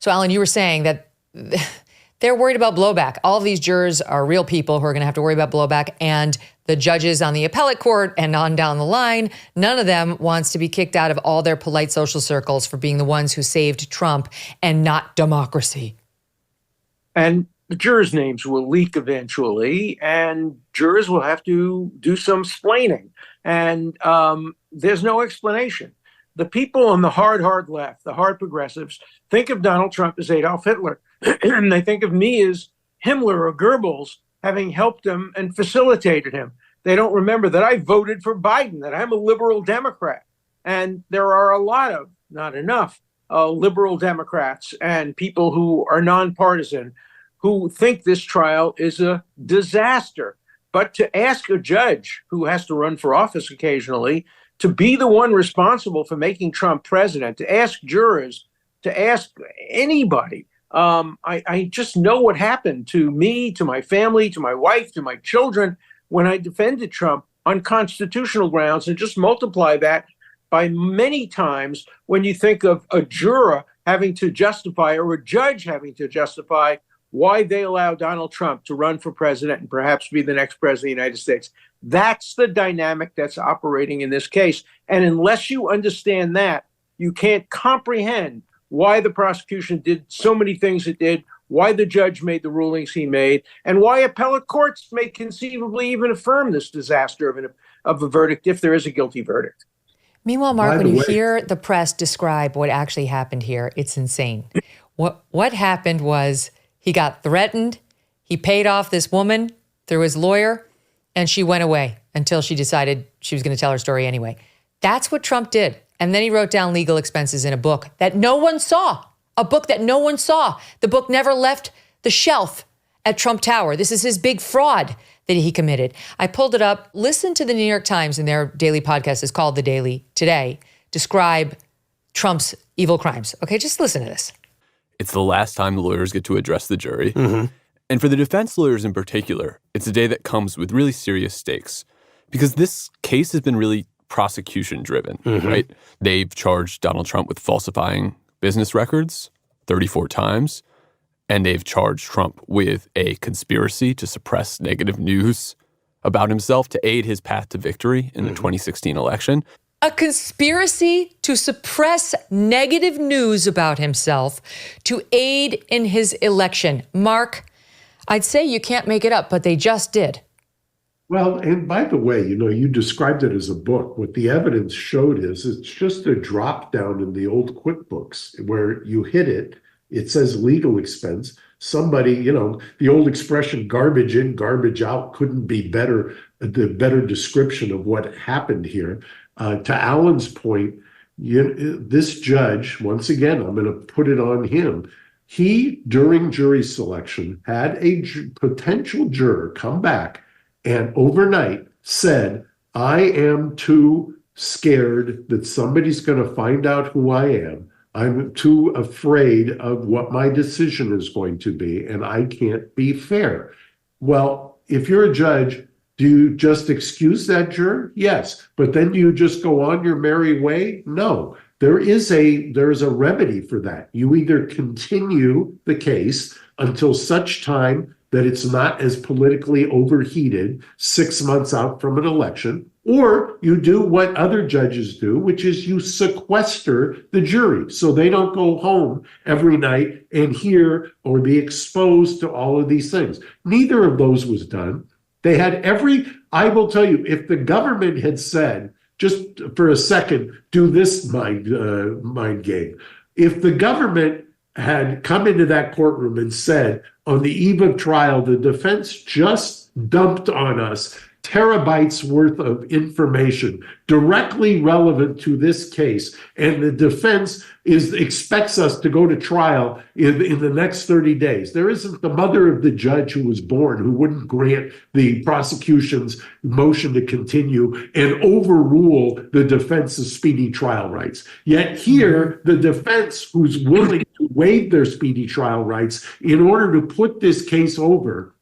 So, Alan, you were saying that they're worried about blowback. All of these jurors are real people who are going to have to worry about blowback, and the judges on the appellate court and on down the line, none of them wants to be kicked out of all their polite social circles for being the ones who saved Trump and not democracy. And the jurors' names will leak eventually, and jurors will have to do some explaining. And there's no explanation. The people on the hard left, the hard progressives, think of Donald Trump as Adolf Hitler. And they think of me as Himmler or Goebbels, having helped him and facilitated him. They don't remember that I voted for Biden, that I'm a liberal Democrat. And there are a lot of, not enough, liberal Democrats and people who are nonpartisan who think this trial is a disaster. But to ask a judge who has to run for office occasionally to be the one responsible for making Trump president, to ask jurors, to ask anybody, I just know what happened to me, to my family, to my wife, to my children when I defended Trump on constitutional grounds, and just multiply that by many times when you think of a juror having to justify, or a judge having to justify, why they allow Donald Trump to run for president and perhaps be the next president of the United States. That's the dynamic that's operating in this case. And unless you understand that, you can't comprehend why the prosecution did so many things it did, why the judge made the rulings he made, and why appellate courts may conceivably even affirm this disaster of a verdict if there is a guilty verdict. Meanwhile, Mark, when you hear the press describe what actually happened here, it's insane. What happened was he got threatened, he paid off this woman through his lawyer, and she went away until she decided she was going to tell her story anyway. That's what Trump did. And then he wrote down legal expenses in a book that no one saw. A book that no one saw. The book never left the shelf at Trump Tower. This is his big fraud that he committed. I pulled it up. Listen to the New York Times in their daily podcast. It's called The Daily today. Describe Trump's evil crimes. Okay, just listen to this. It's the last time the lawyers get to address the jury. Mm-hmm. And for the defense lawyers in particular, it's a day that comes with really serious stakes because this case has been really prosecution-driven, right? They've charged Donald Trump with falsifying business records 34 times, and they've charged Trump with a conspiracy to suppress negative news about himself to aid his path to victory in the 2016 election. A conspiracy to suppress negative news about himself to aid in his election. Mark, I'd say you can't make it up, but they just did. Well, and by the way, you described it as a book. What the evidence showed is it's just a drop down in the old QuickBooks where you hit it. It says legal expense. Somebody, the old expression garbage in, garbage out couldn't be better, the better description of what happened here. To Alan's point, this judge, once again, I'm going to put it on him. He, during jury selection, had a potential juror come back and overnight said, I am too scared that somebody's going to find out who I am. I'm too afraid of what my decision is going to be, and I can't be fair. Well, if you're a judge, do you just excuse that juror? Yes. But then do you just go on your merry way? No. There is a remedy for that. You either continue the case until such time that it's not as politically overheated 6 months out from an election, or you do what other judges do, which is you sequester the jury so they don't go home every night and hear or be exposed to all of these things. Neither of those was done. They had I will tell you, if the government had said, just for a second, do this mind game. If the government had come into that courtroom and said, on the eve of trial, the defense just dumped on us terabytes worth of information directly relevant to this case, and the defense expects us to go to trial in the next 30 days. There isn't the mother of the judge who was born who wouldn't grant the prosecution's motion to continue and overrule the defense's speedy trial rights. Yet here, the defense, who's willing to waive their speedy trial rights in order to put this case over,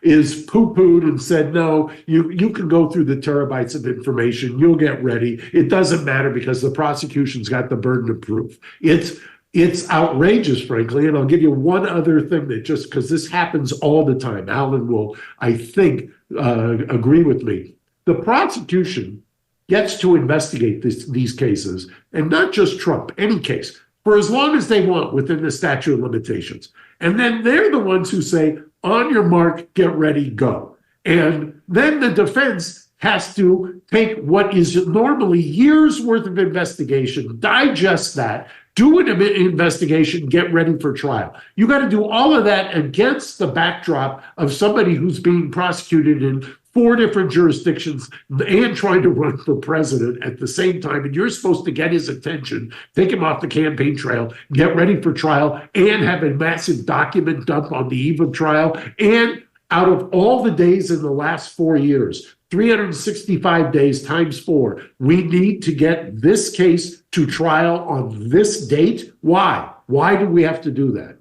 is poo-pooed and said, no, you can go through the terabytes of information. You'll get ready. It doesn't matter because the prosecution's got the burden of proof. It's It's outrageous, frankly. And I'll give you one other thing that just because this happens all the time. Alan will, I think, agree with me. The prosecution gets to investigate these cases, and not just Trump, any case, for as long as they want within the statute of limitations. And then they're the ones who say, on your mark, get ready, go. And then the defense has to take what is normally years worth of investigation, digest that, do an investigation, get ready for trial. You got to do all of that against the backdrop of somebody who's being prosecuted in 4 different jurisdictions and trying to run for president at the same time. And you're supposed to get his attention, take him off the campaign trail, get ready for trial, and have a massive document dump on the eve of trial. And out of all the days in the last 4 years, 365 days times 4, we need to get this case to trial on this date. Why? Why do we have to do that?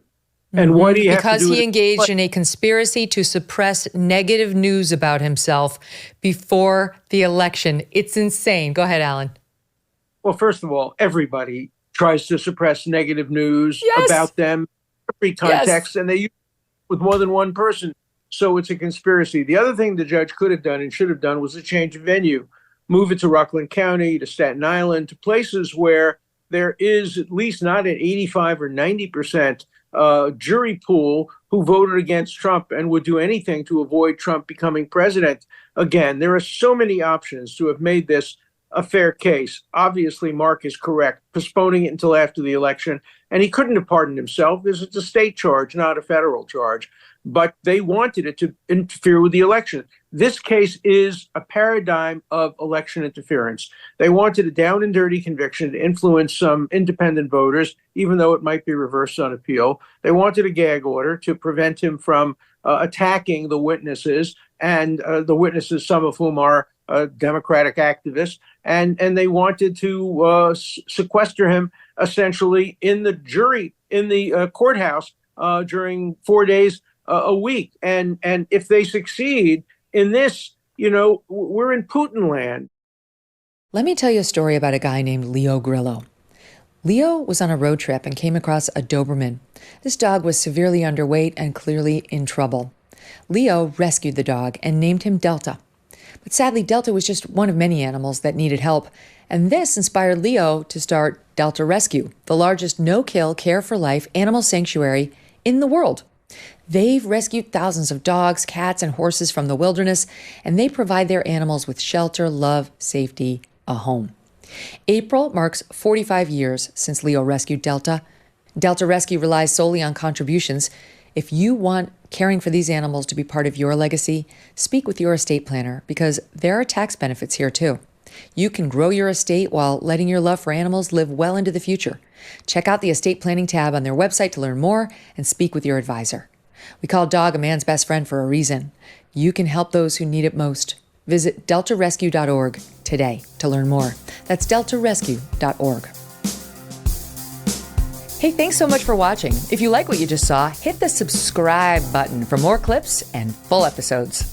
And why do you have to do it? Because he engaged in a conspiracy to suppress negative news about himself before the election. It's insane. Go ahead, Alan. Well, first of all, everybody tries to suppress negative news about them in every context, and they use it with more than one person. So it's a conspiracy. The other thing the judge could have done and should have done was a change of venue. Move it to Rockland County, to Staten Island, to places where there is at least not an 85 or 90% jury pool who voted against Trump and would do anything to avoid Trump becoming president again. There are so many options to have made this a fair case. Obviously, Mark is correct, postponing it until after the election. And he couldn't have pardoned himself because it's a state charge, not a federal charge. But they wanted it to interfere with the election. This case is a paradigm of election interference. They wanted a down and dirty conviction to influence some independent voters, even though it might be reversed on appeal. They wanted a gag order to prevent him from attacking the witnesses, and the witnesses, some of whom are Democratic activists, and they wanted to sequester him essentially in the courthouse during 4 days a week. And if they succeed in this, we're in Putin land. Let me tell you a story about a guy named Leo Grillo. Leo was on a road trip and came across a Doberman. This dog was severely underweight and clearly in trouble. Leo rescued the dog and named him Delta. But sadly, Delta was just one of many animals that needed help. And this inspired Leo to start Delta Rescue, the largest no-kill, care-for-life animal sanctuary in the world. They've rescued thousands of dogs, cats, and horses from the wilderness, and they provide their animals with shelter, love, safety, a home. April marks 45 years since Leo rescued Delta. Delta Rescue relies solely on contributions. If you want caring for these animals to be part of your legacy, speak with your estate planner because there are tax benefits here too. You can grow your estate while letting your love for animals live well into the future. Check out the estate planning tab on their website to learn more and speak with your advisor. We call dog a man's best friend for a reason. You can help those who need it most. Visit deltarescue.org today to learn more. That's deltarescue.org. Hey, thanks so much for watching. If you like what you just saw, hit the subscribe button for more clips and full episodes.